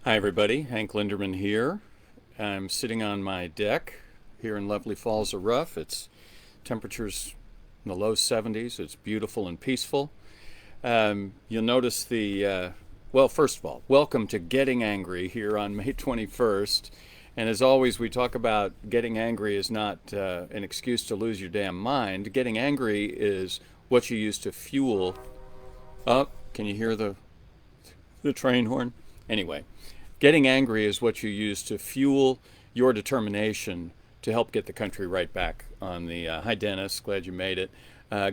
Hi everybody, Hank Linderman here. I'm sitting on my deck here in lovely Falls of Rough. It's temperatures in the low 70s. It's beautiful and peaceful. You'll notice well, first of all, welcome to Getting Angry here on May 21st. And as always, we talk about getting angry is not an excuse to lose your damn mind. Getting angry is what you use to fuel. Oh, can you hear the train horn? Anyway, getting angry is what you use to fuel your determination to help get the country right back on the, hi Dennis, glad you made it,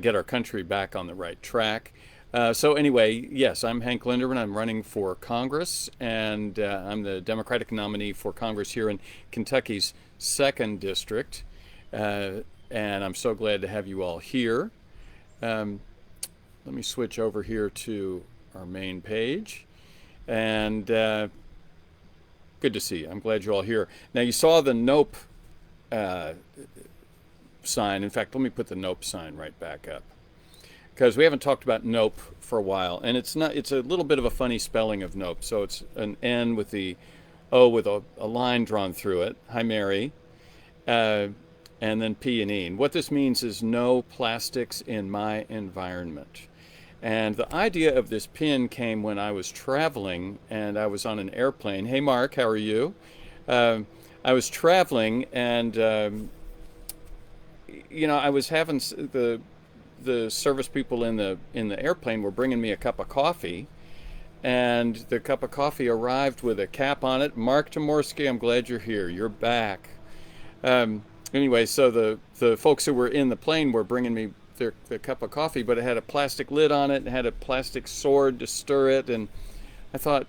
get our country back on the right track. So anyway, yes, I'm Hank Linderman. I'm running for Congress, and I'm the Democratic nominee for Congress here in Kentucky's 2nd District. And I'm so glad to have you all here. Let me switch over here to our main page. And good to see you. I'm glad you're all here. Now, you saw the Nope sign. In fact, let me put the Nope sign right back up, because we haven't talked about Nope for a while, and it's a little bit of a funny spelling of Nope. So it's an N with the O with a line drawn through it. Hi, Mary. And then P and E. And what this means is no plastics in my environment. And the idea of this pin came when I was traveling and I was on an airplane. Hey, Mark, how are you? I was traveling, and I was having the service people in the airplane were bringing me a cup of coffee, and the cup of coffee arrived with a cap on it. Mark Tomorsky, I'm glad you're here. You're back. Anyway, so the folks who were in the plane were bringing me their cup of coffee, but it had a plastic lid on it and had a plastic sword to stir it. And I thought,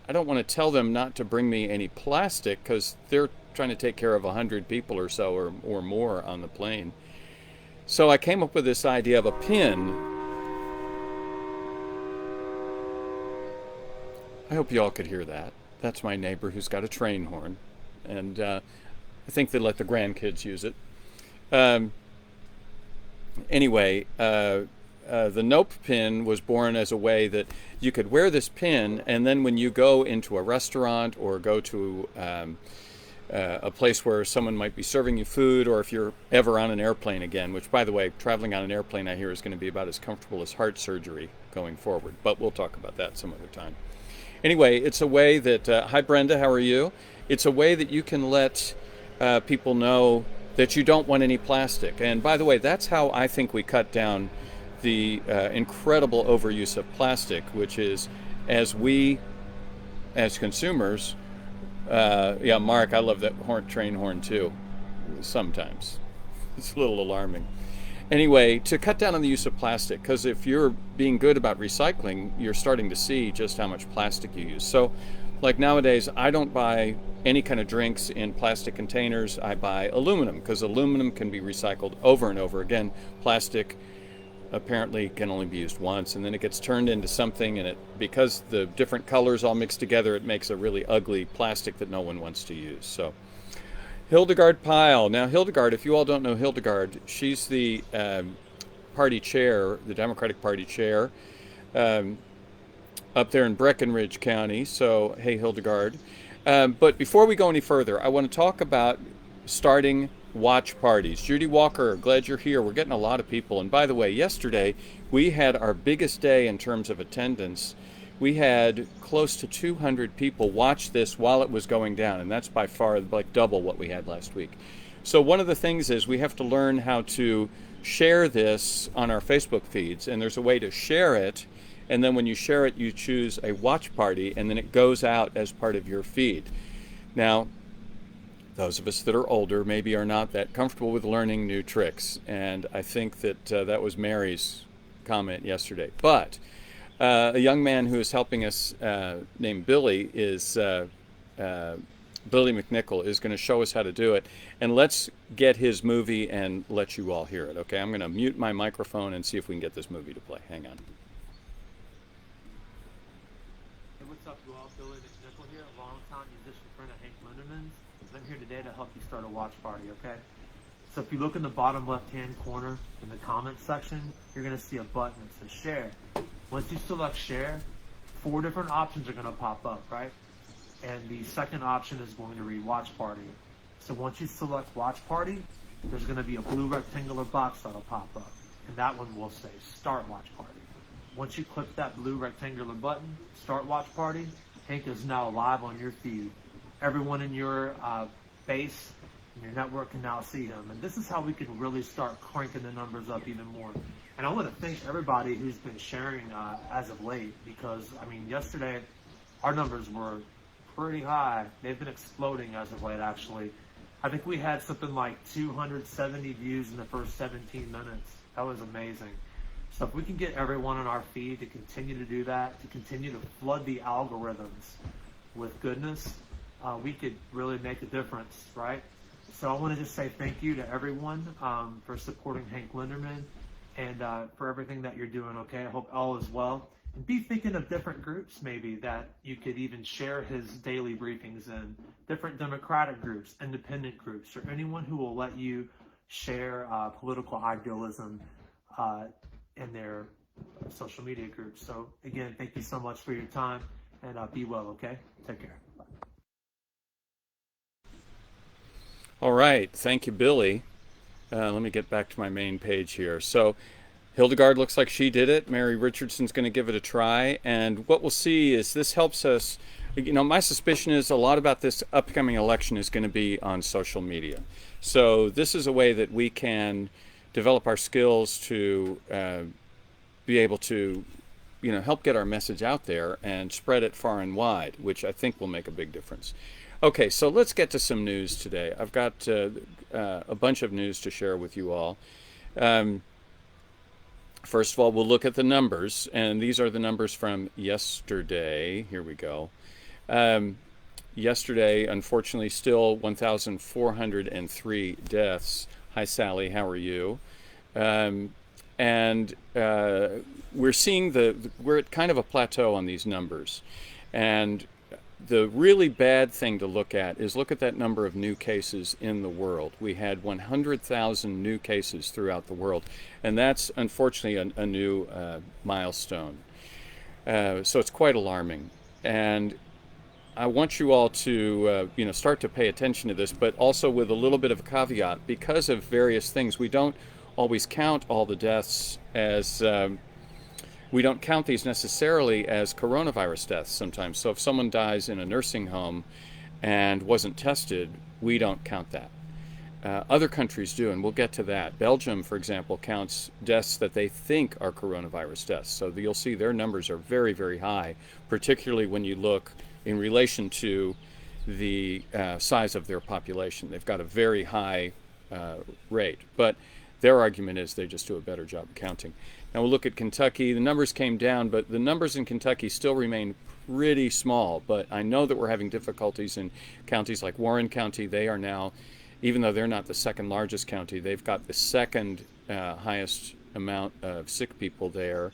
I don't want to tell them not to bring me any plastic, because they're trying to take care of 100 people or so or more on the plane. So I came up with this idea of a pin. I hope you all could hear that. That's my neighbor who's got a train horn, and I think they let the grandkids use it. Anyway, the Nope pin was born as a way that you could wear this pin, and then when you go into a restaurant or go to a place where someone might be serving you food, or if you're ever on an airplane again, which, by the way, traveling on an airplane I hear is going to be about as comfortable as heart surgery going forward, but we'll talk about that some other time. Anyway, it's a way that, hi Brenda, how are you? It's a way that you can let people know that you don't want any plastic. And by the way, that's how I think we cut down the incredible overuse of plastic, which is as consumers, yeah, Mark, I love that train horn too, sometimes. It's a little alarming. Anyway, to cut down on the use of plastic, because if you're being good about recycling, you're starting to see just how much plastic you use. So, like nowadays, I don't buy any kind of drinks in plastic containers. I buy aluminum, because aluminum can be recycled over and over again. Plastic apparently can only be used once, and then it gets turned into something, and because the different colors all mixed together, it makes a really ugly plastic that no one wants to use. So Hildegard Pyle. Now Hildegard, if you all don't know Hildegard, she's the party chair, the Democratic Party chair, up there in Breckinridge County. So hey, Hildegard. But before we go any further, I want to talk about starting watch parties. Judy Walker, glad you're here. We're getting a lot of people. And by the way, yesterday we had our biggest day in terms of attendance. We had close to 200 people watch this while it was going down, and that's by far like double what we had last week. So one of the things is we have to learn how to share this on our Facebook feeds, and there's a way to share it. And then when you share it, you choose a watch party, and then it goes out as part of your feed. Now, those of us that are older maybe are not that comfortable with learning new tricks, and I think that that was Mary's comment yesterday. But a young man who is helping us named Billy is Billy McNichol is going to show us how to do it. And let's get his movie and let you all hear it, okay? I'm going to mute my microphone and see if we can get this movie to play. Hang on. What's up, you all? Billy McNichol here, a longtime musician friend of Hank Linderman's. I'm here today to help you start a watch party, okay? So if you look in the bottom left-hand corner in the comments section, you're going to see a button that says share. Once you select share, 4 different options are going to pop up, right? and the second option is going to read Watch Party. So once you select Watch Party, there's going to be a blue rectangular box that'll pop up, and that one will say Start Watch Party. Once you click that blue rectangular button, Start Watch Party, Hank is now live on your feed. Everyone in your base and your network can now see him, and this is how we can really start cranking the numbers up even more. And I want to thank everybody who's been sharing as of late, because I mean, yesterday our numbers were pretty high. They've been exploding as of late, actually. I think we had something like 270 views in the first 17 minutes. That was amazing. So if we can get everyone on our feed to continue to do that, to continue to flood the algorithms with goodness, we could really make a difference, right? So I want to just say thank you to everyone for supporting Hank Linderman and for everything that you're doing, okay? I hope all is well. And be thinking of different groups maybe that you could even share his daily briefings in, different Democratic groups, independent groups, or anyone who will let you share political idealism in their social media groups. So again, thank you so much for your time, and be well, okay? Take care. Bye. All right, thank you, Billy. Let me get back to my main page here. So Hildegard looks like she did it. Mary Richardson's going to give it a try. And what we'll see is this helps us. You know, my suspicion is a lot about this upcoming election is going to be on social media. So this is a way that we can develop our skills to be able to, you know, help get our message out there and spread it far and wide, which I think will make a big difference. Okay, so let's get to some news today. I've got a bunch of news to share with you all. First of all, we'll look at the numbers, and these are the numbers from yesterday. Here we go. Yesterday, unfortunately, still 1,403 deaths. Hi, Sally. How are you? And we're seeing we're at kind of a plateau on these numbers. And the really bad thing to look at is look at that number of new cases in the world. We had 100,000 new cases throughout the world, and that's unfortunately a new milestone. So it's quite alarming. And I want you all to start to pay attention to this, but also with a little bit of a caveat. Because of various things, we don't always count all the deaths as we don't count these necessarily as coronavirus deaths sometimes. So if someone dies in a nursing home and wasn't tested, we don't count that. Other countries do, and we'll get to that. Belgium, for example, counts deaths that they think are coronavirus deaths. So you'll see their numbers are very, very high, particularly when you look in relation to the size of their population. They've got a very high rate, but their argument is they just do a better job of counting. Now we'll look at Kentucky. The numbers came down, but the numbers in Kentucky still remain pretty small. But I know that we're having difficulties in counties like Warren County. They are now, even though they're not the second largest county, they've got the second highest amount of sick people there.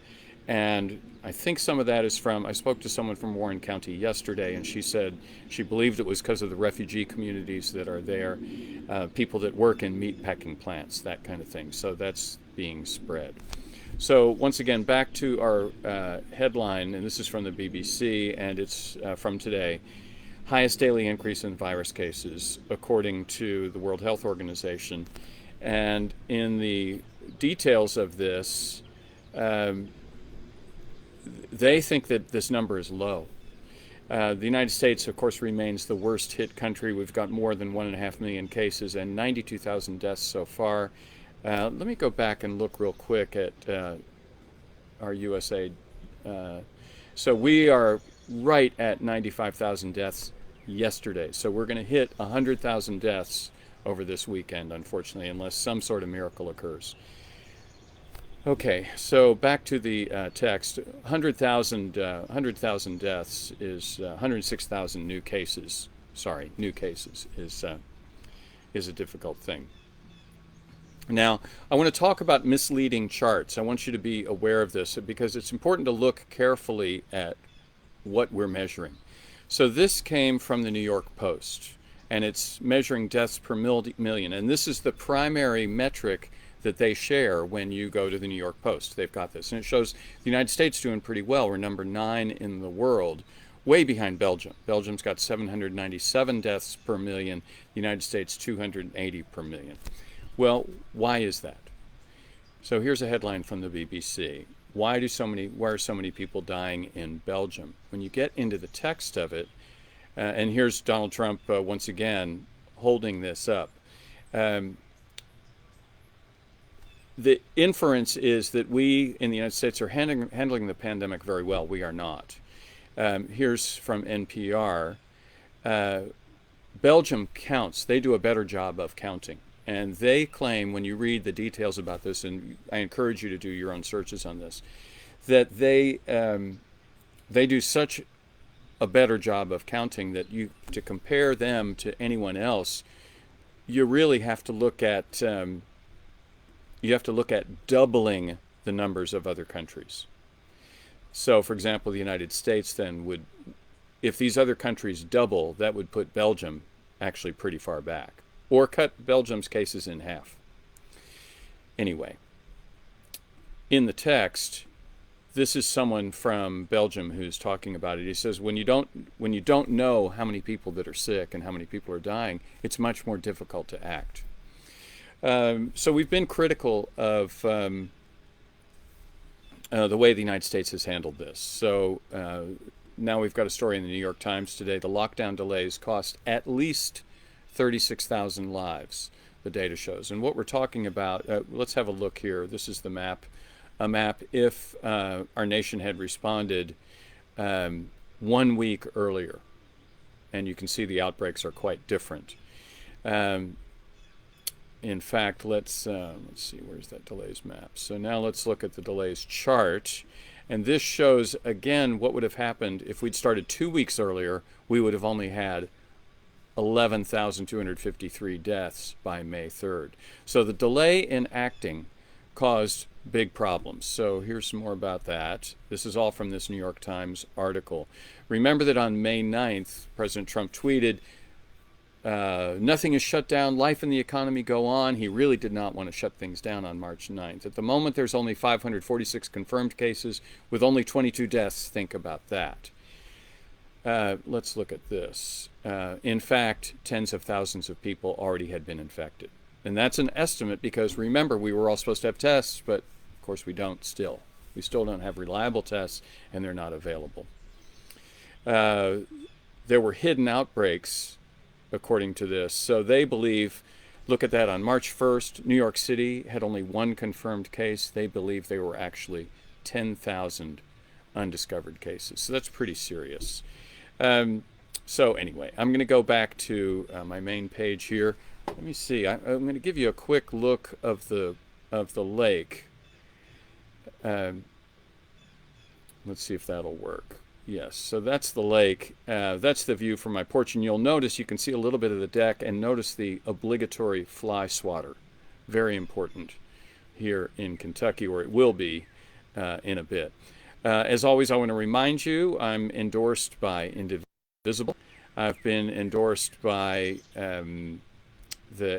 And I think some of that is I spoke to someone from Warren County yesterday, and she said she believed it was because of the refugee communities that are there, people that work in meat packing plants, that kind of thing. So that's being spread. So once again, back to our headline, and this is from the BBC, and it's from today. Highest daily increase in virus cases, according to the World Health Organization. And in the details of this, they think that this number is low. The United States, of course, remains the worst hit country. We've got more than 1.5 million cases and 92,000 deaths so far. Let me go back and look real quick at our USA. So we are right at 95,000 deaths yesterday. So we're going to hit 100,000 deaths over this weekend, unfortunately, unless some sort of miracle occurs. Okay, so back to the text. 100,000 deaths is 106,000 new cases. Sorry, new cases is a difficult thing. Now, I want to talk about misleading charts. I want you to be aware of this because it's important to look carefully at what we're measuring. So this came from the New York Post, and it's measuring deaths per million. And this is the primary metric that they share when you go to the New York Post. They've got this. And it shows the United States doing pretty well. We're number 9 in the world way behind Belgium. Belgium's got 797 deaths per million, the United States 280 per million. Well, why is that? So here's a headline from the BBC. Why are so many people dying in Belgium? When you get into the text of it, and here's Donald Trump once again holding this up. The inference is that we in the United States are handling the pandemic very well. We are not. Here's from NPR. Belgium counts. They do a better job of counting. And they claim, when you read the details about this, and I encourage you to do your own searches on this, that they do such a better job of counting that to compare them to anyone else, you really have to look at doubling the numbers of other countries. So, for example, the United States then would, if these other countries double, that would put Belgium actually pretty far back, or cut Belgium's cases in half. Anyway, in the text, this is someone from Belgium who's talking about it. He says, when you don't know how many people that are sick and how many people are dying, it's much more difficult to act. So we've been critical of the way the United States has handled this. So now we've got a story in the New York Times today. The lockdown delays cost at least 36,000 lives, the data shows. And what we're talking about, let's have a look here. This is the map. A map if our nation had responded 1 week earlier. And you can see the outbreaks are quite different. In fact, let's see, where's that delays map? So now let's look at the delays chart. And this shows, again, what would have happened if we'd started 2 weeks earlier. We would have only had 11,253 deaths by May 3rd. So the delay in acting caused big problems. So here's some more about that. This is all from this New York Times article. Remember that on May 9th, President Trump tweeted, nothing is shut down, life and the economy go on. He really did not want to shut things down on March 9th. At the moment, there's only 546 confirmed cases with only 22 deaths. Think about that. Let's look at this. In fact, tens of thousands of people already had been infected. And that's an estimate because, remember, we were all supposed to have tests, but of course we don't still. We still don't have reliable tests, and they're not available. There were hidden outbreaks, according to this. So they believe, look at that, on March 1st, New York City had only 1 confirmed case. They believe they were actually 10,000 undiscovered cases. So that's pretty serious. So anyway, I'm going to go back to my main page here. Let me see. I'm going to give you a quick look of the lake. Let's see if that'll work. Yes, so that's the lake. That's the view from my porch, and you'll notice you can see a little bit of the deck, and notice the obligatory fly swatter. Very important here in Kentucky, or it will be in a bit. As always, I want to remind you, I'm endorsed by Indivisible. I've been endorsed by the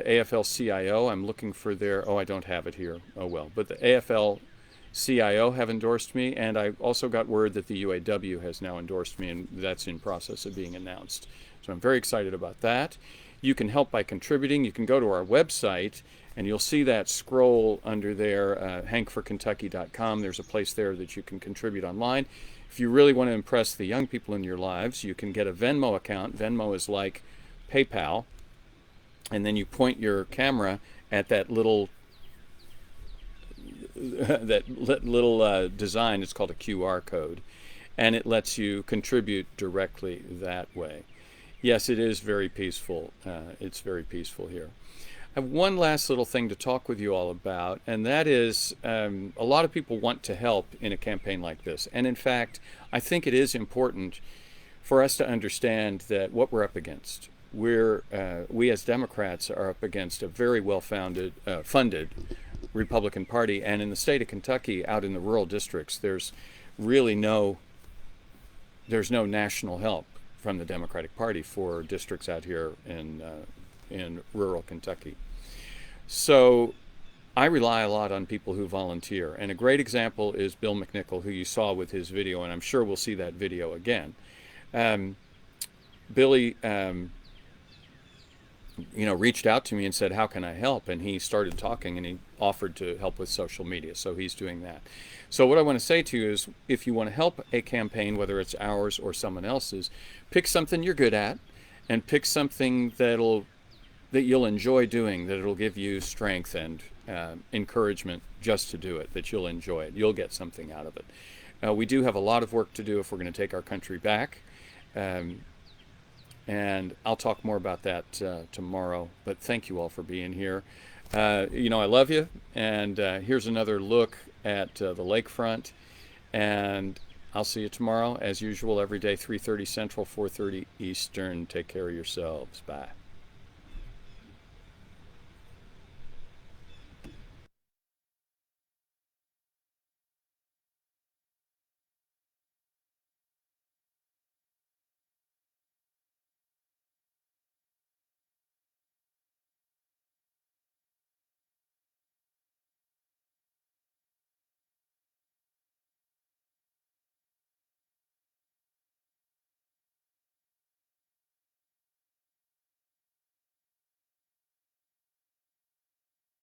AFL-CIO. I'm looking for their, I don't have it here. Oh well, but the AFL-CIO have endorsed me, and I also got word that the UAW has now endorsed me, and that's in process of being announced. So I'm very excited about that. You can help by contributing. You can go to our website, and you'll see that scroll under there, hankforkentucky.com. There's a place there that you can contribute online. If you really want to impress the young people in your lives, you can get a Venmo account. Venmo is like PayPal. And then you point your camera at that little design. It's called a QR code. And it lets you contribute directly that way. Yes, it is very peaceful. It's very peaceful here. I have one last little thing to talk with you all about, and that is a lot of people want to help in a campaign like this. And in fact, I think it is important for us to understand that what we're up against. We as Democrats are up against a very well-funded Republican Party, and in the state of Kentucky, out in the rural districts, there's really no national help from the Democratic Party for districts out here in rural Kentucky. So I rely a lot on people who volunteer, and a great example is Bill McNichol, who you saw with his video, and I'm sure we'll see that video again. Um, Billy, reached out to me and said, "How can I help?" And he started talking, and he offered to help with social media. So he's doing that. So what I want to say to you is, if you want to help a campaign, whether it's ours or someone else's, pick something you're good at, and pick something that you'll enjoy doing, that it'll give you strength and encouragement just to do it, that you'll enjoy it. You'll get something out of it. We do have a lot of work to do if we're going to take our country back. And I'll talk more about that tomorrow. But thank you all for being here. I love you. And here's another look at the lakefront. And I'll see you tomorrow, as usual, every day, 3:30 Central, 4:30 Eastern. Take care of yourselves. Bye.